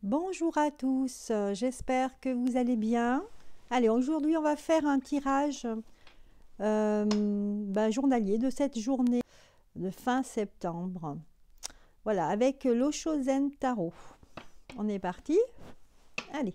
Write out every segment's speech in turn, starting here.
Bonjour à tous, j'espère que vous allez bien. Allez, aujourd'hui on va faire un tirage journalier de cette journée de fin septembre. Voilà, avec l'Osho Zen Tarot. On est parti. Allez.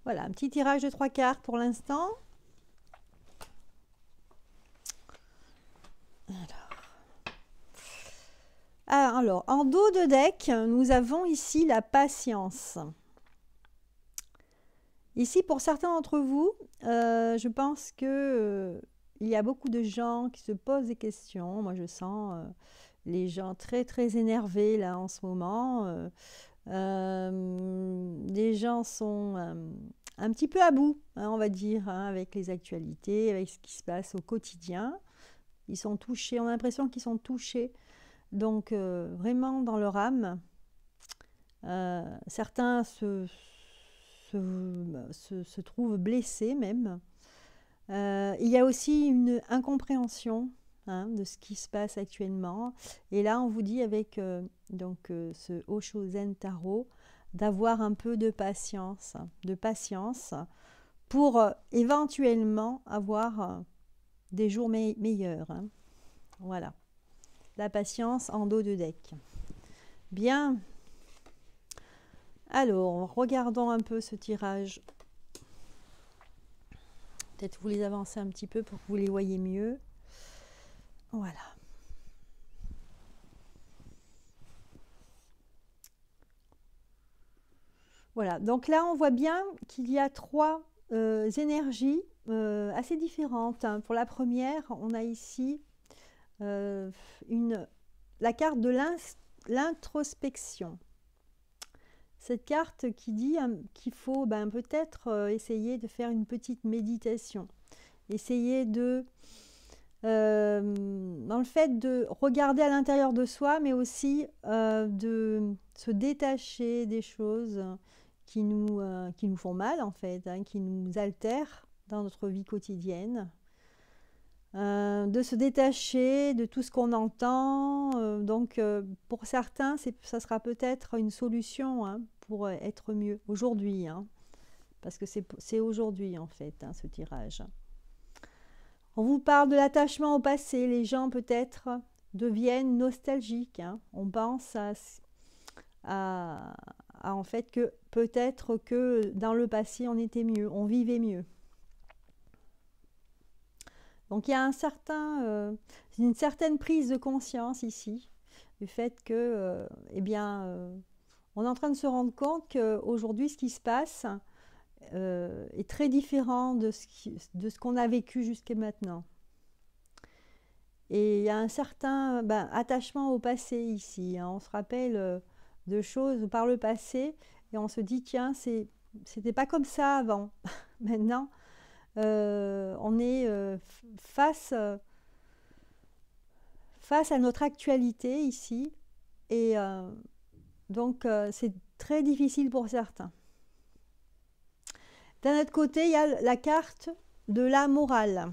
Voilà, un petit tirage de 3 cartes pour l'instant. Alors, en dos de deck, nous avons ici la patience. Ici, pour certains d'entre vous, je pense que il y a beaucoup de gens qui se posent des questions. Moi, je sens les gens très très énervés là en ce moment. Les gens sont un petit peu à bout, hein, on va dire, hein, avec les actualités, avec ce qui se passe au quotidien. Ils sont touchés, on a l'impression qu'ils sont touchés, donc vraiment dans leur âme. Certains se trouvent blessés même. Il y a aussi une incompréhension, hein, de ce qui se passe actuellement. Et là, on vous dit avec ce Osho Zen Tarot d'avoir un peu de patience pour éventuellement avoir des jours meilleurs, hein. Voilà, la patience en dos de deck. Bien. Alors, regardons un peu ce tirage. Peut-être vous les avancez un petit peu pour que vous les voyez mieux. Voilà. Voilà, donc là on voit bien qu'il y a trois énergies assez différentes, hein. Pour la première, on a ici la carte de l'introspection. Cette carte qui dit qu'il faut peut-être essayer de faire une petite méditation. Essayer de, dans le fait de regarder à l'intérieur de soi, mais aussi de se détacher des choses qui nous font mal en fait, hein, qui nous altèrent dans notre vie quotidienne. De se détacher de tout ce qu'on entend. Pour certains, ça sera peut-être une solution, hein, pour être mieux aujourd'hui, hein, parce que c'est aujourd'hui en fait, hein, ce tirage. On vous parle de l'attachement au passé. Les gens peut-être deviennent nostalgiques, hein. On pense en fait que peut-être que dans le passé on était mieux, on vivait mieux. Donc il y a une certaine prise de conscience ici du fait que on est en train de se rendre compte qu'aujourd'hui ce qui se passe est très différent de ce qu'on a vécu jusqu'à maintenant. Et il y a un certain attachement au passé ici, hein. On se rappelle de choses par le passé et on se dit tiens, c'était pas comme ça avant. Maintenant, on est face à notre actualité ici et c'est très difficile pour certains. D'un autre côté, il y a la carte de la morale.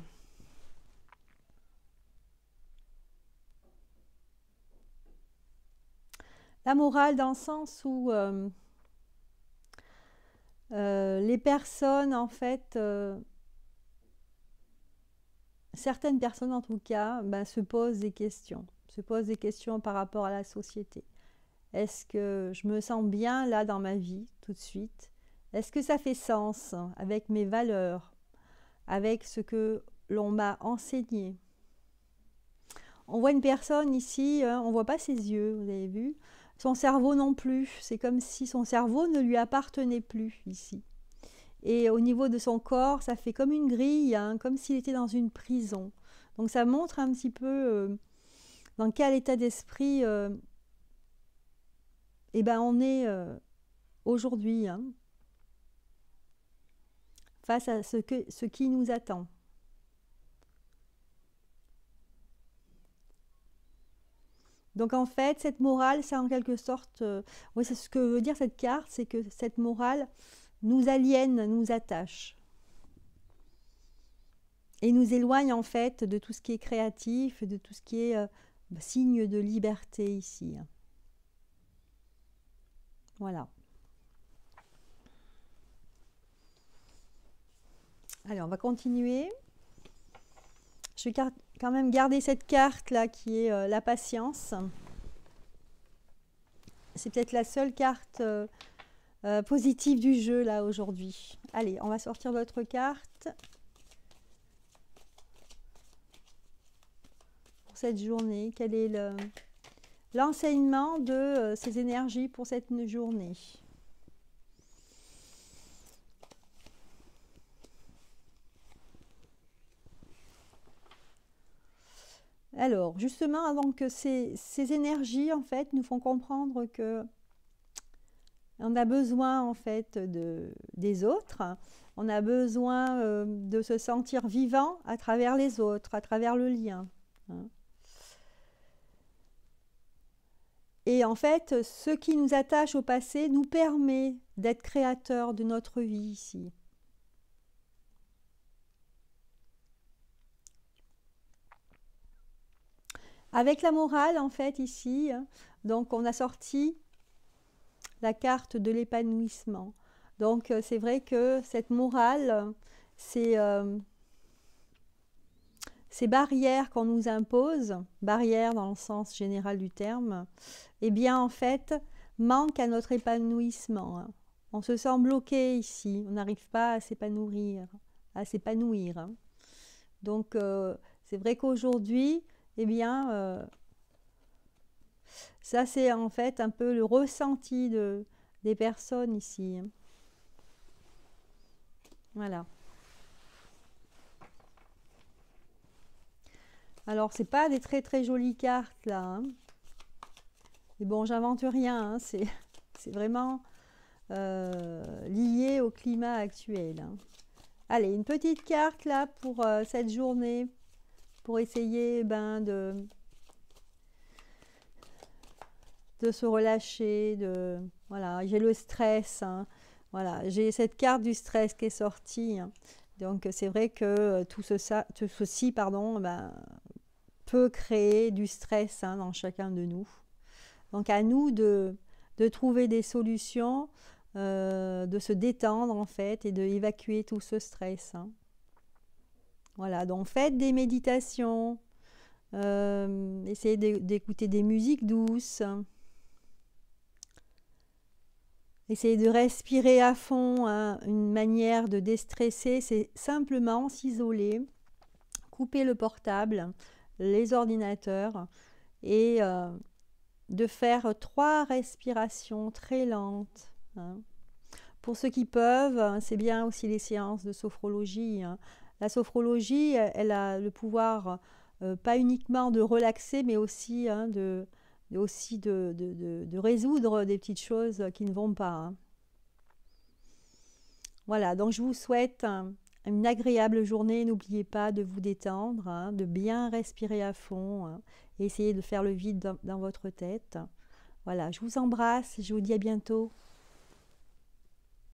La morale dans le sens où les personnes, en fait, certaines personnes en tout cas, se posent des questions par rapport à la société. Est-ce que je me sens bien là dans ma vie tout de suite? Est-ce que ça fait sens avec mes valeurs, avec ce que l'on m'a enseigné? On voit une personne ici, hein, on ne voit pas ses yeux, vous avez vu? Son cerveau non plus. C'est comme si son cerveau ne lui appartenait plus ici. Et au niveau de son corps, ça fait comme une grille, hein, comme s'il était dans une prison. Donc ça montre un petit peu dans quel état d'esprit eh ben, on est aujourd'hui hein, face à ce qui nous attend. Donc en fait, cette morale, c'est en quelque sorte, oui, c'est ce que veut dire cette carte, c'est que cette morale nous aliène, nous attache et nous éloigne en fait de tout ce qui est créatif, de tout ce qui est signe de liberté ici. Voilà. Allez, on va continuer. Je vais quand même garder cette carte là qui est la patience. C'est peut-être la seule carte positive du jeu là aujourd'hui. Allez, on va sortir l'autre carte pour cette journée. Quel est l'enseignement de ces énergies pour cette journée? Alors, justement, avant que ces énergies, en fait, nous font comprendre que on a besoin, en fait, des autres. On a besoin de se sentir vivant à travers les autres, à travers le lien. Hein. Et en fait, ce qui nous attache au passé nous permet d'être créateurs de notre vie ici. Avec la morale, en fait, ici, donc on a sorti la carte de l'épanouissement. Donc c'est vrai que cette morale, ces barrières qu'on nous impose, barrières dans le sens général du terme, eh bien en fait, manquent à notre épanouissement. On se sent bloqué ici, on n'arrive pas à s'épanouir, Donc c'est vrai qu'aujourd'hui, eh bien, ça c'est en fait un peu le ressenti des personnes ici. Voilà. Alors c'est pas des très très jolies cartes là. Hein. Mais bon, j'invente rien. Hein. C'est vraiment lié au climat actuel. Hein. Allez, une petite carte là pour cette journée, pour essayer de se relâcher. Voilà, j'ai le stress. Hein. Voilà, j'ai cette carte du stress qui est sortie. Hein. Donc c'est vrai que tout ceci, peut créer du stress hein, dans chacun de nous. Donc à nous de trouver des solutions, de se détendre en fait et d'évacuer tout ce stress. Hein. Voilà, donc faites des méditations, essayez d'écouter des musiques douces, essayez de respirer à fond. Hein. Une manière de déstresser, c'est simplement s'isoler, couper le portable, les ordinateurs et de faire 3 respirations très lentes. Hein. Pour ceux qui peuvent, c'est bien aussi les séances de sophrologie. Hein. La sophrologie, elle a le pouvoir pas uniquement de relaxer, mais aussi, hein, de résoudre des petites choses qui ne vont pas. Hein. Voilà, donc je vous souhaite une agréable journée. N'oubliez pas de vous détendre, hein, de bien respirer à fond, hein, et essayer de faire le vide dans votre tête. Voilà, je vous embrasse, je vous dis à bientôt.